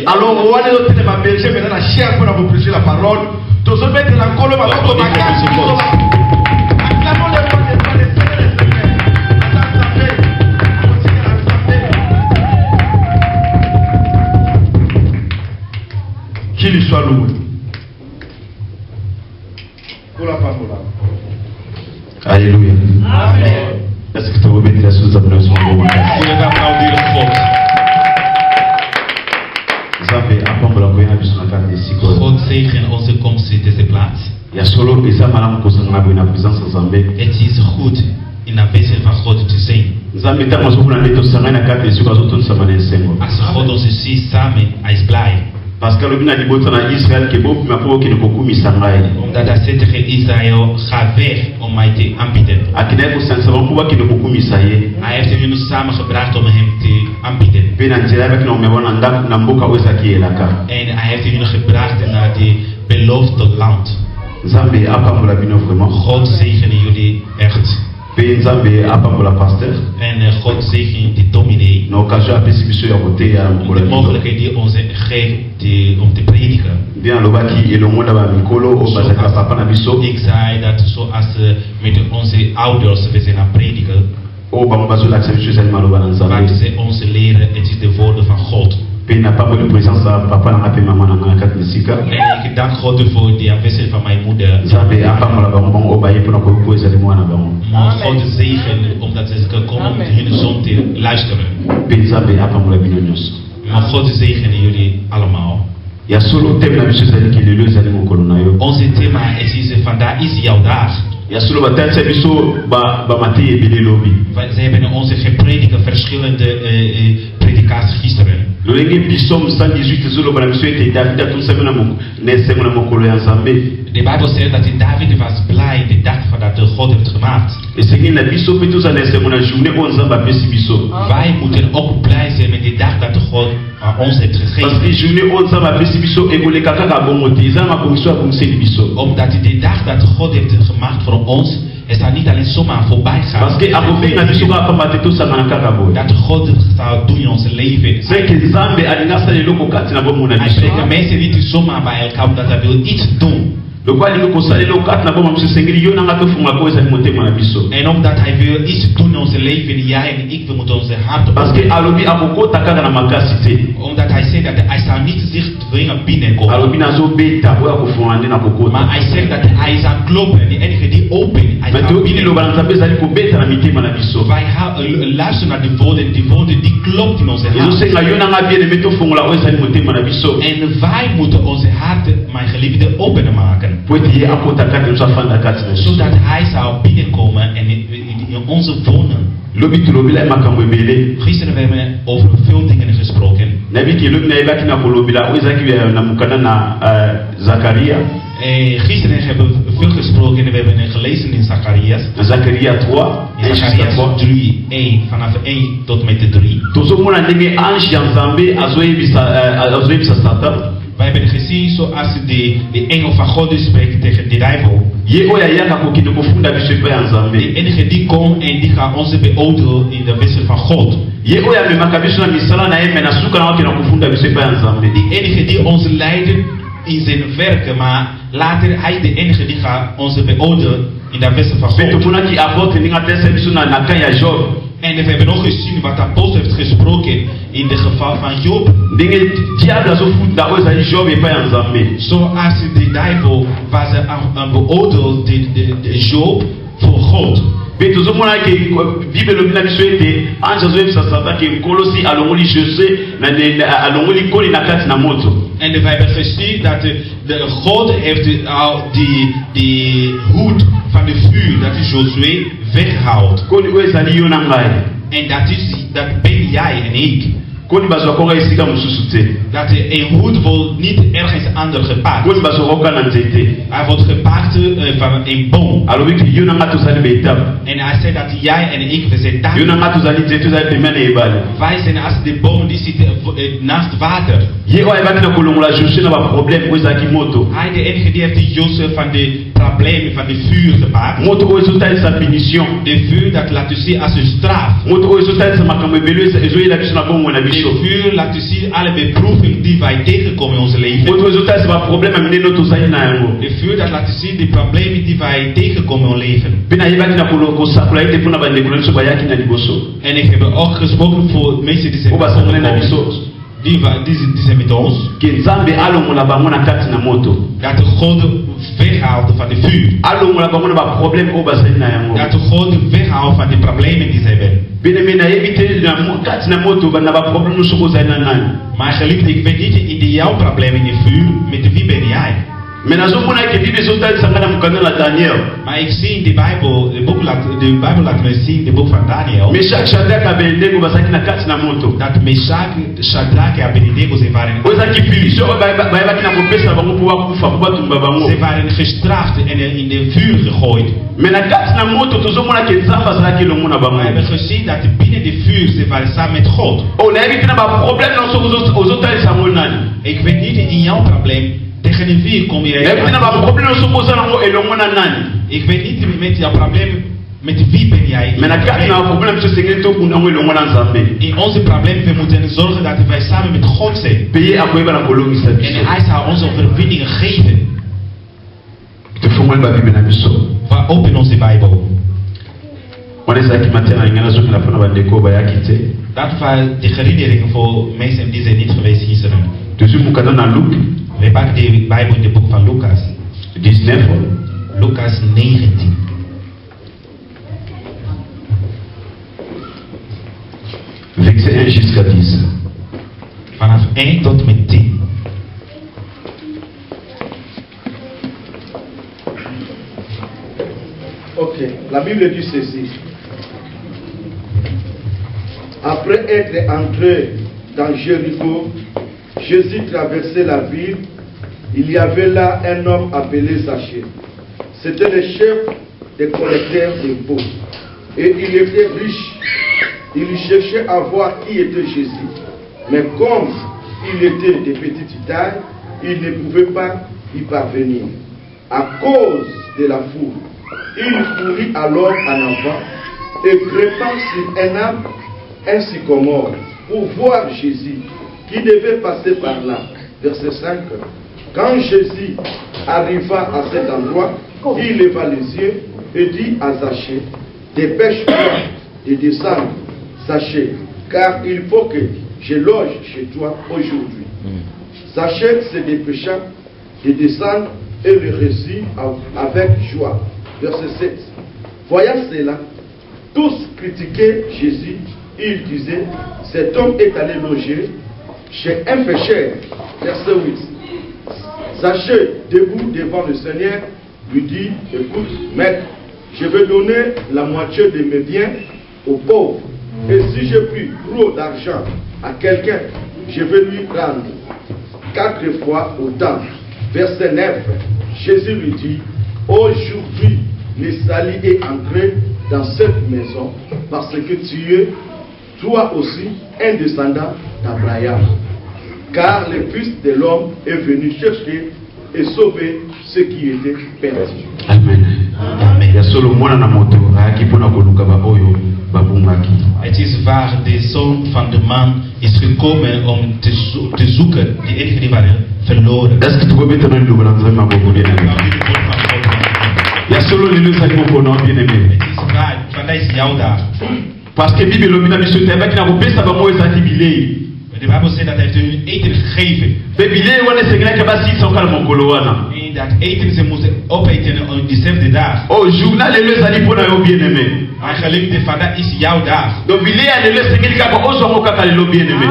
Alors, on va aller au télémaberger maintenant la chair pour vous prêcher la parole. Tous ceux qui la colo va vous qu'il soit loué. Alléluia. Amen. Est-ce que tu veux mettre la chose à place? Vous pouvez applaudir God. God zegen onze komst in deze plaats. Het is goed in de aanwezigheid van God te zijn. Als God ons ziet samen, hij is blij. Parce que le bina di bota na Israël ke bopu ma po ki ne kokumi sangai. Omdat hij zegt tegen Israël, ga weg om mij te aanbieden. Akina ko sansa ba kuba ki ne kokumi saye. Hij heeft hen samengebracht om hem te aanbieden. Bena njira ba ki no me wana ndaku na mboka wesa ki elaka. En hij heeft hen gebracht naar de beloofde land. Nzambe apambola bino vraiment. God zegene jullie echt. Pe Nzambe apambola pasteur. En God zegene de dominee. Na occasion apesi biso ya kote ya mkola. De mogelijkheid die ons geeft om te prediken. Bien lobaki elongo na ba mikolo o bazaka papa na biso. Ik zei dat zoals met onze ouders we zijn aan prediken. O bango bazo la tsemchu za maloba na Nzambe. Maar ze ons leren het is de woorden van God. Pe na pas de présence papa na pe mama na kat misika. En ik dank God voor de aanwezigheid van mijn moeder. Nzambe apambola bango bango o baye pona ko poeza de mwana bango. Maar God zegen omdat ze komen om hun zoon te luisteren. Pe Nzambe apambola bino nyos. Maar God zegene jullie allemaal. Ya solo thème na biso zali ki lelo zali mokolo na yo. Onze thema is vandaag is jouw dag. Ya solo batanza biso ba mati ebele lobi. Ze hebben onze geprediken verschillende predikaties gisteren. Lolenge biso 118 zolo bana biso ete David atumsamena moko nesengo na mokolo ya Nzambe. De Bijbel zegt dat David was blij de dag dat God heeft gemaakt. Esengi na biso pe tuza nesengo na journée o Nzambe apesi biso. Wij moeten ook blij zijn met de dag dat God ons heeft gegeven. Parce que journée o Nzambe apesi biso ekoleka kaka bongo te eza makomiso akomiseli biso. Omdat de dag dat God heeft gemaakt voor ons is dat niet alleen zomaar voorbij gaan. Parce que akobenga biso ka pamba te tosanga na kaka boy. Dat God zou doen in ons leven. C'est que Nzambe alinga sala eloko kati na bomo na biso. Hij brengt mensen niet zomaar bij elkaar omdat hij wil iets doen. En omdat hij wil iets doen in onze leven, jij en ik, we moeten onze hart openen. Omdat hij zegt dat hij zou niet zich dwingen binnenkomen. Maar hij zegt dat hij is aan kloppen, die enige die open, hij zou binnenkomen. Wij luisteren naar die woorden die klopt in onze hart. En wij moeten onze harten, mijn geliefde, openmaken. Zodat hij zou binnenkomen en in onze wonen. Gisteren hebben we over veel dingen gesproken. Gisteren hebben we veel gesproken en we hebben gelezen in Zacharias. Zacharias 3. In Zacharias 3, 1, vanaf 1 tot met de 3. Wij hebben gezien zoals de engel van God spreekt tegen de duivel. De enige die komt en die gaat ons beoordelen in de wissel van God. De enige die ons leidt in zijn werken, maar later hij de enige die gaat ons beoordelen in de wissel van God. En we hebben nog gezien wat de apostel heeft gesproken in het geval van Job. Zoals de duivel was aan beoordeeld de Job voor God. En we hebben gezien dat de God heeft die hoed van de vuur, dat is Josué, weggehaald. En dat ben jij en ik. Dat een hoed wordt niet ergens anders gepaard. Hij wordt gepaard van een boom. En hij zei dat jij en ik, we zijn daar. Wij zijn als de boom die zit naast water. Hij de enige die heeft de Jozef van de problemen van de vuur gepaard. De vuur dat laat u zien als een straf. De vuur laat u zien alle beproevingen die wij tegenkomen in ons leven. De vuur dat laat u zien de problemen die wij tegenkomen in ons leven. En ik heb ook gesproken voor mensen die zijn die zijn met ons. Dat de God weghaalt van de vuur. Dat de God weghaalt van de problemen die zij hebben. Maar geliefde, ik weet niet in jouw problemen in de vuur, met wie ben jij? Maar ik zie in de Bijbel, de Bijbel laat me zien, de boek van Daniel. Dat Meshach, Shadrach en Abednego ze waren gestraft en in de vuur gegooid. Maar we hebben gezien dat binnen de vuur ze waren samen met God. Ik weet niet in jouw probleem. Tegen een vuur kom je. Ik weet niet met jouw probleem. Met wie ben jij? In onze probleem we moeten zorgen dat wij samen met God zijn. En hij zal onze overwinningen geven. We openen onze Bijbel. Dat was de herinnering voor mensen die zijn niet geweest gisteren. We pakken de Bijbel in het boek van Lucas. Lucas 19. Verset 1 jusqu'à 10. Vanaf 1 tot met 10. Ok, la Bible dit ceci. Après être entré dans Jéricho, Jésus traversait la ville. Il y avait là un homme appelé Zachée. C'était le chef des collecteurs d'impôts. Et il était riche. Il cherchait à voir qui était Jésus. Mais comme il était de petite taille, il ne pouvait pas y parvenir. À cause de la foule, il courut alors en avant et grimpant sur un arbre, un sycomore, pour voir Jésus qui devait passer par là. Verset 5. Quand Jésus arriva à cet endroit, il leva les yeux et dit à Zachée, dépêche-toi de descendre, Zachée, car il faut que je loge chez toi aujourd'hui. Zachée se dépêcha de descendre et le reçut avec joie. Verset 7. Voyant cela, tous critiquaient Jésus. Ils disaient, cet homme est allé loger chez un pécheur. Verset 8. Zachée, debout devant le Seigneur, lui dit, écoute, maître, je vais donner la moitié de mes biens aux pauvres. Et si j'ai pris trop d'argent à quelqu'un, je vais lui rendre 4 fois autant. Verset 9. Jésus lui dit, aujourd'hui, le salut est entré dans cette maison parce que tu es, toi aussi, un descendant d'Abraham. Car le Fils de l'homme est venu chercher et sauver ceux qui étaient perdus. Amen. Amen. Het is waar de zoon van de man is gekomen om te zoeken die enige die waren verloren. Est-ce que tu peux mettre le double entrée ma beaucoup bien aimé? Il y a solo les deux sacs mon bien aimé. Het is waar, vandaag is jouw dag. Parce que Bible lomina biso te avec na kopesa ba mo ezati bilei. De Bijbel zegt dat hij heeft hun eten gegeven. Bilei wana sengela ke ba si sokala mongolo wana. En dat eten ze moeten opeten op diezelfde dag. Oh, journal le ezali pona yo bien aimé. Maar geliefde, vandaag is jouw dag. Donc bilei ya le sengeli ka ba ozo mo kaka le bien aimé.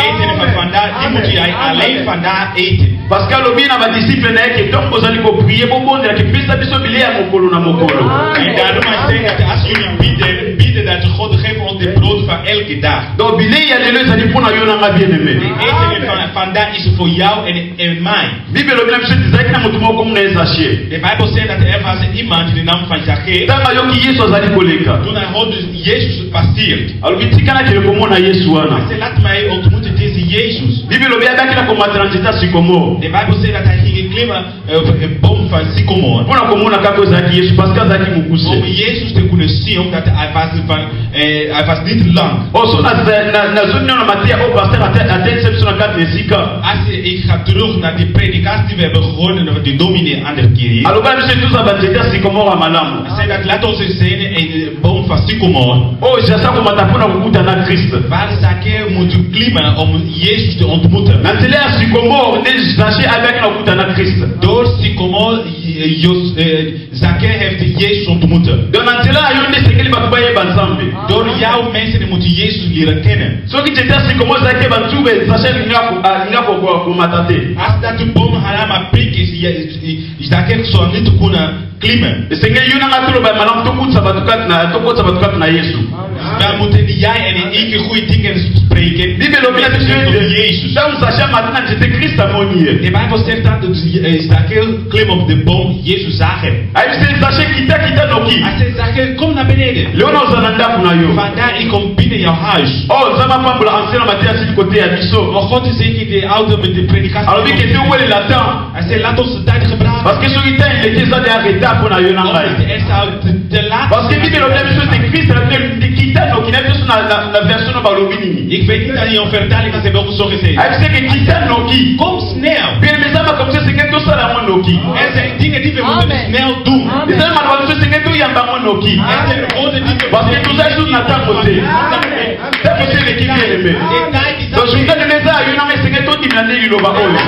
Eten van vandaag, die moet jij alleen vandaag eten. Parce que le bien na ba disciple na ke donc ozali ko prier bo bonde ke pesa biso bilei ya mokolo na mokolo. En daarom hij zegt dat als jullie bidden dat God geeft ons de brood van elke dag. Donc bilei ya lelo ezali mpona yo nanga bien-aimé. Eten van vandaag is voor jou en mij. Bible lobi biso ezalaki na motu moko muna Zaché. De Bijbel zegt dat er was iemand die de naam van Zacchaeus. Tanga yoki Yesu azali koleka. Toen hij hoorde Jezus passeert. Alobi tikana kele komona Yesu wana. Hij zei laat mij ontmoeten deze Jezus. Bible lobi abaki na komata na nzeta sycomore. De Bijbel zegt dat hij ging klimmen op een boom van sycomore. Mpona komona kaka ozalaki Yesu parce que azalaki Om mokuse. Jezus te kunnen zien omdat hij was niet lang. Oso nazoni na mateya o pasteur atekisa biso na kati na esika. Ik ga terug naar die predikatie die we hebben gehoord en de dominee andere keer hier. Aloba biso tuza banzeta sycomore ya malamu. Hij zei dat laat ons eens zijn in de boom van sycomore. Oh, jasa komata mpona kokuta na Christ. Waar Zacchaeus moet klimmen om Jezus te ontmoeten. Na nzela ya sycomore nde Zaché abaki na kokuta na Christ. Door sycomore Zacchaeus heeft Jezus ontmoeten. Donc na nzela yo nde esengeli bato bayeba Nzambe. Door jouw mensen die moeten Jezus leren kennen. Soki nzeta sycomore ezalaki banzube Zaché alinga komata te. Als dat de boom helemaal prik is, Zacchaeus zou niet kunnen klimmen. Esengeli yo nanga toloba malamu tokutisa bato kati na Yesu. Dan moeten jij en ik goede dingen spreken. Bible lobi na biso ete Jezus. ntango Zaché amati na nzete Christ amoni ye. De Bijbel zegt dat Zacchaeus klim op de boom, Jezus zag hem. ayebisi Zaché kita noki. Hij zei Zacchaeus, kom naar beneden. leo na oza na ndako na yo. Vandaar ik kom binnen jouw huis. Oh, nzambe apambola ancien na mateya asili kote ya biso. Maar God is zeker de oude met de predikatie. alobi kete owelela temps. Hij zei laat ons de tijd gebruiken. Parce que soki temps eleki eza de retard mpona yo na ngai. Er zou te laat Parce que Bible lobi na biso ete Christ alaki kita noki na biso na version no balobi nini. Ik weet niet dat je een vertaling has hebben zo gezegd. ayebisi eke kita noki. Kom snel. bien eza makambo so esengeli tosala yango noki. Er zijn dingen die we moeten snel doen. ezali makambo so esengeli toyamba yango noki. Er zijn woorden die we parce que tozali susu na ntango te. ntango te eleki bien-aimé. donc journée eza yo nanga esengeli todimela nde liloba oyo.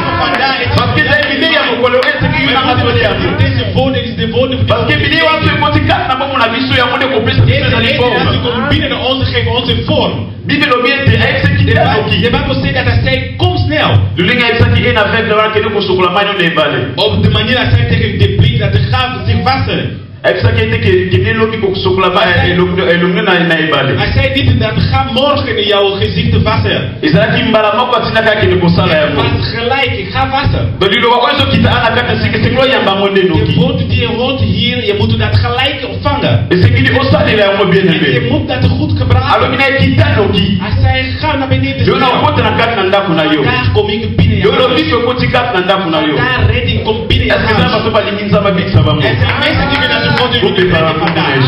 parce que ezali bilei ya mokolo esengeli yo nanga tolia yango. Deze woorden is de woorden van parce que bilei wana so ekoti kati na bomona biso yango nde kopesa biso ezali forme. komen binnen onze geven onze vorm. bible lobi ete ayebisaki te noki. De Bijbel zegt dat hij zei kom snel. lolinga ayebisaki en aveugle wana kende kosokola mai na ebale. Op de manier dat hij tegen de blind dat de gaven zich wassen. ayebisaki ete kende lobi kosokola elongi na ebale. Hij zei niet dat ga morgen in jouw gezicht wassen. ezalaki mbala moko atindaka akende kosala Het yango. was gelijk, ik ga wassen. donc liloba oyo ezokita ana kati esengeli oyamba yango nde De noki. woorden die je hoort hier, je moet dat gelijk ontvangen. esengeli osalela yango En bien-aimé. je moet dat goed gebruiken. alobi na ekita noki. Hij zei ga naar beneden yo na snel. okota na kati na ndako na yo. Daar kom ik binnen. yo lobi tokoti kati na ndako na yo. Daar redding komt binnen. je eske eza huis. bato balingi nzambe abikisa bango. Er zijn mensen die willen de God in Kopepala vandaag.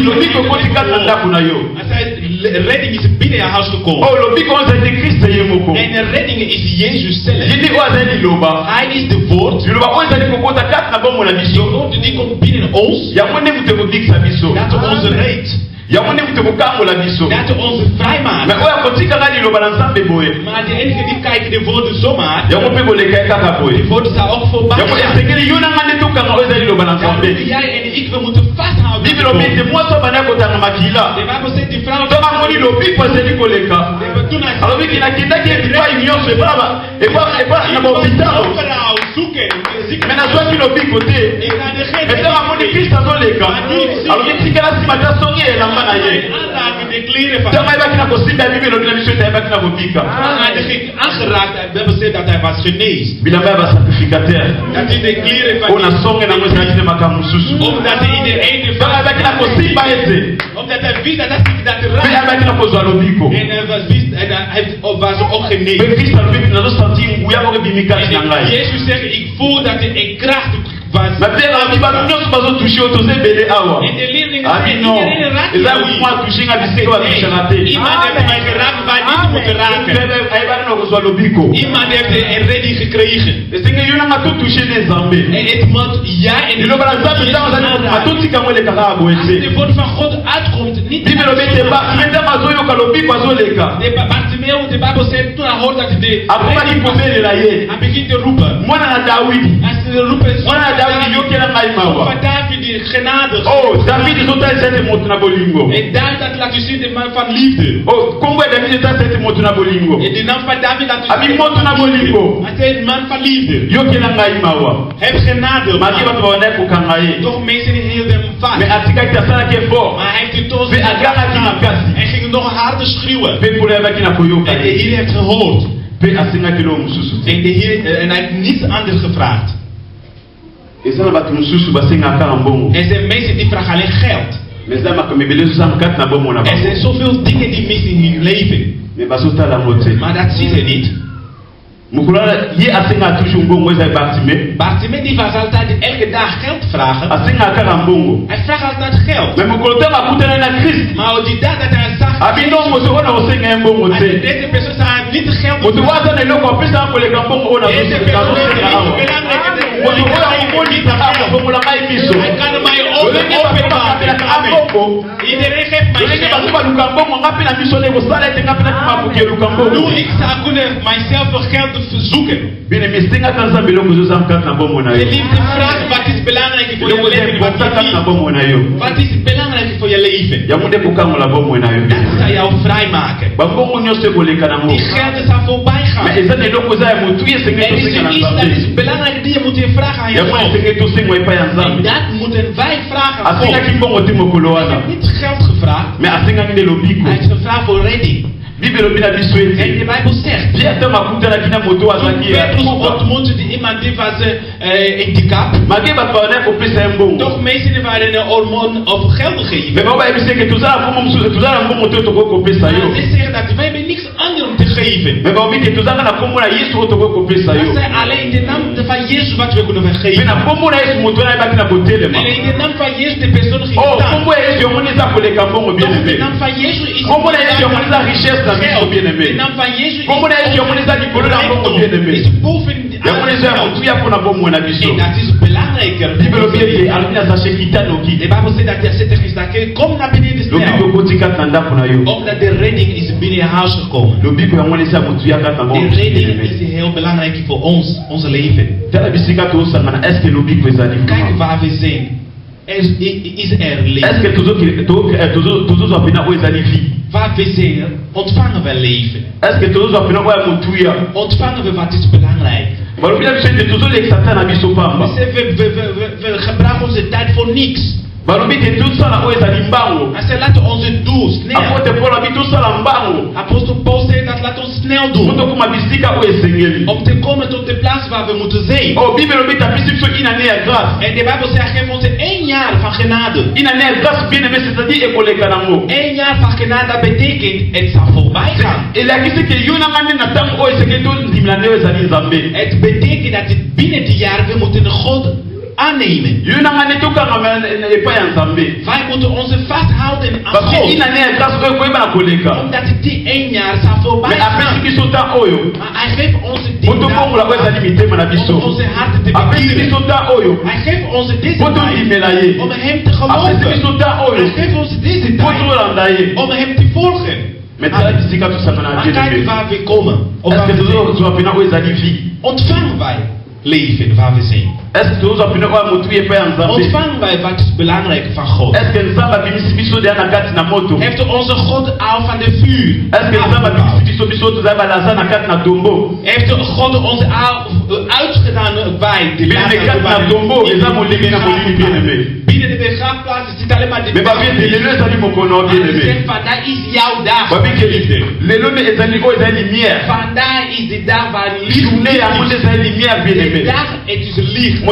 lobi tokoti kati na ndako na yo. Hij zei redding is binnen je huis gekomen. oyo lobi ko eza ete Kristo ye moko. En de redding is Jezus zelf. ye nde oyo azali liloba. Hij is de woord. liloba oyo ezali kokota kati na bomoi na De biso. woord die komt binnen ons. yango nde moto ekobikisa biso. Dat ons redt. yango nde moto ekokangola biso. Dat ons vrij me maakt. oyo akotikanga liloba na nzambe boye. Maar de enige die kijken de woorden zomaar. yango mpe koleka ye kaka De boye. woorden staan ook voorbij. yango esengeli yo nanga nde tokanga oyo ezali liloba na nzambe. Jij en ik, we moeten vasthouden. bible lobi ete mwasi oyo banda kotanga makila. De Bijbel zegt die vrouw. ntongo amoni lobiko ezali koleka. Toen hij alobiki nakendaki ebipai nyonso na bahopitalo. vrouw zoeken. me nazwaki lobiko te. Ik ga degene. me ntongo amoni kristo azoleka. alobi tikala nsima ta songi elamba na ye. Aanraken de kleren van. ntongo ayebaki na kosimba ya bible lobi na biso ete ayebaki na kobika. Hij ging aangeraakt. De Bijbel zegt dat hij was geneest. bilamba ya basacrificatere Dat hij de kleren van. oyo na songe nango ezalaki nde makambo mosusu. Omdat hij in de ene ntongo ayebaki na kosimba ete omdat hij wist dat dat mpe raakt. ayebaki na kozwa lobiko. En hij was ook mpe geneest. kristo alobi nazosanti nguya moko ebimi kati na ngai. Jezus zegt, ik voel dat er een kracht was. na mpe alobi bato nyonso bazotushe oyo toza ebele awa. En de leerlingen abi zeiden, non iedereen raakt eza jou. mwa tushe nga bisika batushaka te. Iemand heeft mij geraakt waar hij niet moet raken. ayebaki na kozwa lobiko. Iemand heeft een redding gekregen. esenge yo nanga totushe nde nzambe. En het moet ja en liloba na nzambe ntango azali kokoma totika ngo elekaka ya boye als te. de woord van God uitkomt, niet bible lobi ete me ntango azoyoka lobiko azoleka. Bartimaeus, de Bijbel zegt, toen hij hoorde dat de akomaki kobelela ye. hij begint te roepen. mwana na dawidi. Hij roepen, mwana na dawidi yokela ngai mawa. van David, die genadig. oh davidi ezotalisa ete moto na bolingo. En David dat laat u zien de man van liefde. oh kombo ya davidi ezotalisa ete moto na bolingo. En de naam van David laat u abi moto na bolingo. Hij zei, man van liefde. yokela ngai mawa. Heb genadig. maki bato babandaki kokanga ye. Toch mensen hielden hem vast. me atikaki asalaki effort. Maar hij heeft het toch. mpe agangaki makasi. Hij ging nog harder schreeuwen. Pe kula yabaki na koyoka. En de Heer heeft gehoord. Pe asinga kilo mususu. En hij heeft niets anders gevraagd. Ezana batu mususu basinga kala mbongo. Er zijn mensen die vragen alleen geld. Er zijn zoveel dingen die missen in hun leven. Maar dat zien ze niet. Bartimee die was altijd elke dag geld vragen. Hij vraagt altijd geld. Maar op die dag dat hij zag, deze persoon zei niet geld. Deze persoon is hij kan mij openbaar. Iedereen geeft mij geld. Nu ik zou kunnen mijzelf voor geld zoeken. De liefde vraagt wat is belangrijk voor je leven. Wat is belangrijk voor je leven. Dat zal jou vrijmaken. Die gelden zal voorbij gaan. Er is iets dat is belangrijk die je moet je vragen aan je God. En dat moeten wij vragen aan God. Hij heeft niet geld gevraagd. Hij heeft gevraagd voor redding. En de Bijbel zegt, Petrus ontmoette iemand die was handicap. Toch mensen waren een hormoon of geld gegeven. Maar ze zeggen dat wij hebben niks anders om te geven. Dat zijn alleen in de naam van Jezus wat we kunnen geven. En in de naam van Jezus de persoon ging staan. Toch in de naam van Jezus is richesse. De naam van Jezus is boven en dat is belangrijker. De Bijbel zegt dat is dat kom naar beneden snel. Omdat de redding is binnen je huis gekomen. De redding is heel belangrijk voor ons, onze leven. Kijk waar we zijn. Is er leven? Waar we zijn, ontvangen we leven. Ontvangen we wat is belangrijk. We gebruiken onze tijd voor niks. Hij zei laten we onze doel snel. Apostel Paul zei dat laten we snel doen. Om te komen tot de plaats waar we moeten zijn. En de Bijbel zegt geef ons 1 jaar van genade. 1 jaar van genade betekent het zal voorbij gaan. Het betekent dat het binnen die jaar we moeten God aannemen. Wij moeten ons vasthouden aan God. Omdat die 1 jaar zal voorbij gaan. Maar hij geeft ons die om onze harten te bedienen. Hij geeft ons deze tijd om hem te geloven. Hij geeft ons deze tijd om hem te volgen. Maar kijk waar we komen. Ontvangen wij leven waar we zijn. Ontvangen wij wat is belangrijk van God. Heeft onze God al van de vuur? Heeft God ons al uitgedaan bij de binnen de begraafplaats is het alleen maar de vandaag is jouw dag. Vandaag is de dag waar licht is. De dag het is licht. En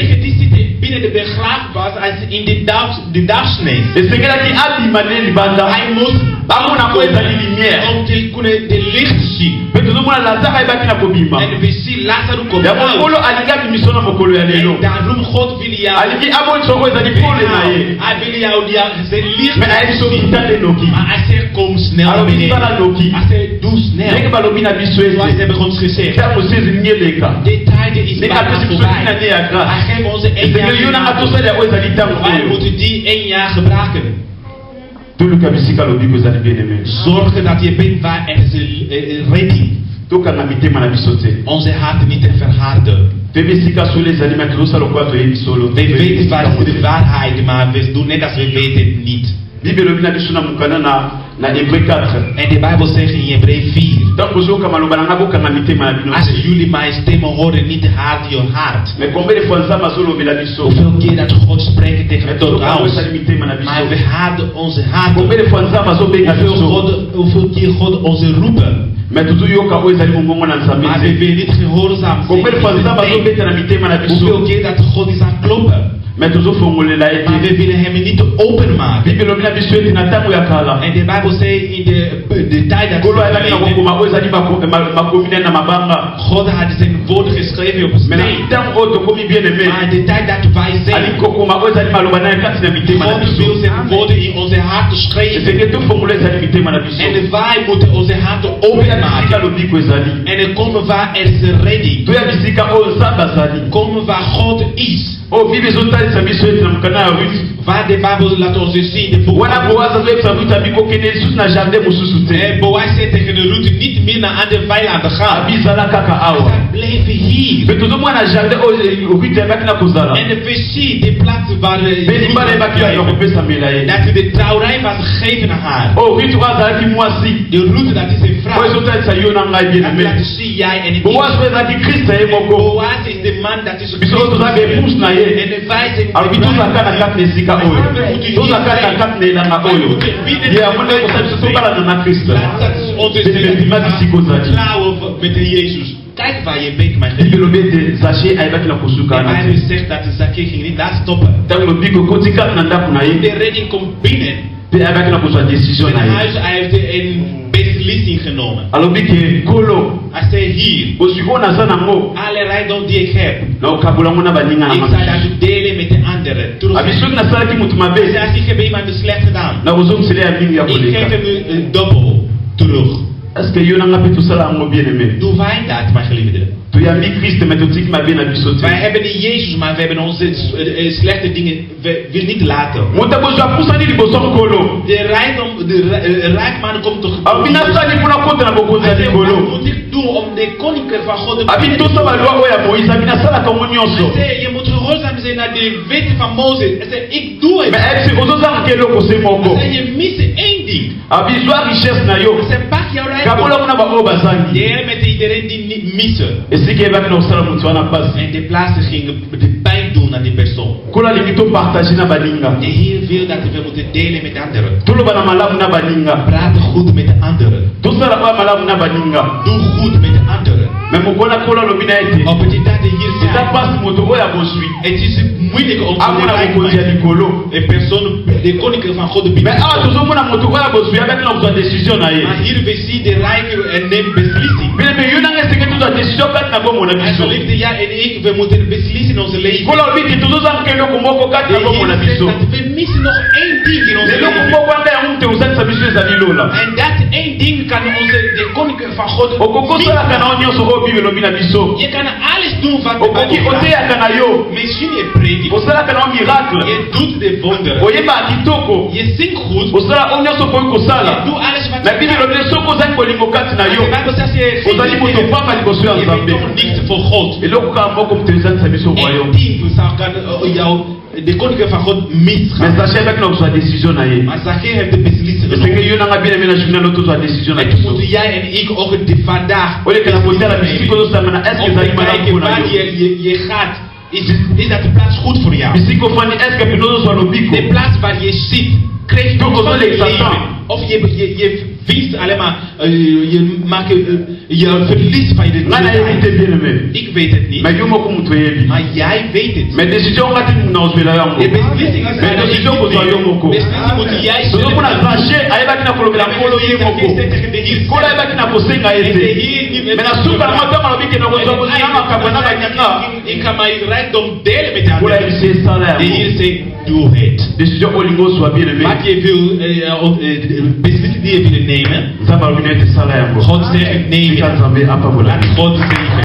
het is binnen de begraafplaats als in de duisternis. Hij moest om te kunnen de licht zien. En we zien Lazarus komt uit. En daarom God wil jou. Hij wil jou zijn licht zien. Maar hij zegt kom snel naar beneden. Hij zegt doe snel. Zoals hebben ons gezegd. De tijd is bijna voorbij. Hij geeft ons 1 jaar. Wij moeten die 1 jaar gebruiken. Zorgen dat je bent waar er is redding. Onze harten niet te verharden. We weten waar is de waarheid, maar we doen net als we weten het niet. En de Bijbel zegt in Hebreeën 4. Als jullie mijn stemmen horen, niet hard je hart. Hoeveel keer dat God spreekt tegen tot paus. Maar we hadden onze hart. Hoeveel keer God onze roepen. Maar we willen niet gehoorzaam zijn. Hoeveel keer dat God is aan het kloppen. Maar we willen hem niet openmaken. En de Bijbel zegt in de tijd dat God had zijn woord geschreven op steen. Maar in de tijd dat wij zijn, God wil zijn woorden in onze harten schrijven. En wij moeten onze harten openmaken. En dan komen waar er is ready. Komen waar God is. Waar de Bijbel laat ons zien. De Boaz zei tegen de Ruth niet meer naar andere weilanden gaan. Blijf hier. En we zien de plaats waar dat de trouwerij was gegeven aan haar. De Ruth, dat is een vrouw. Dat laat zien jij en ik. Boaz is de man dat is Christus. En de wijze met de Jezus. Kijk waar je bent, mijn geliefde. De Bijbel zegt dat de Zacchaeus ging niet daar stoppen. De redding komt binnen. In huis, hij heeft een beslissing genomen. Hij zei hier, alle rijkdom die ik heb, ik zal dat delen met de anderen. Als ik heb iemand slecht gedaan, ik geef hem dubbel terug. Doe wij dat, mijn geliefde? Wij hebben niet Jezus, maar we hebben onze slechte dingen. We willen niet laten. De rijkman komt toch. Wat moet ik doen om de koninkrijk van God te bereiken? Je moet gehoorzaam zijn naar de wetten van Mozes. Hij zei, ik doe het. Hij zei, je mist één ding. Hij zei, pak jouw rijkdom. Deel met iedereen die niet missen. En de plaatsen gingen de pijn doen aan die persoon. De Heer wil dat we moeten delen met anderen. Praat goed met de anderen. Doe goed met de anderen. Op het tijd dat hier staat, het is moeilijk om te bereiken een persoon, de koninkrijk van God te bieden. Maar hier we zien de rijke en neemt beslissing. En geliefde, ja en ik, we moeten beslissen in onze leven. We missen nog één ding in onze leven. En dat één ding kan de koninkrijk van God bieden. Je kan alles doen wat de Bijbel vraagt. Misschien je predikt. Je doet de wonderen. Je zingt goed. Je doet alles wat je kan. Je doet niets voor God. Eén ding kan de koninkrijk van God misgaan. Maar Zacchaeus heeft de beslissing genomen. En moeten jij en ik ook vandaag je gaat. Is dat de plaats goed voor jou? De plaats waar je zit, krijg je ook leven. Of je winst alleen maar, je maakt je verlies van je leven. Ik weet het niet. Maar jij weet het. De beslissing is beslissing moet jij ik ga mijn rijkdom delen met jou. De Heer zegt, doe het. Wat je wil, beslissing die je wil nemen, God zegt, neem het. Laat God zeggen.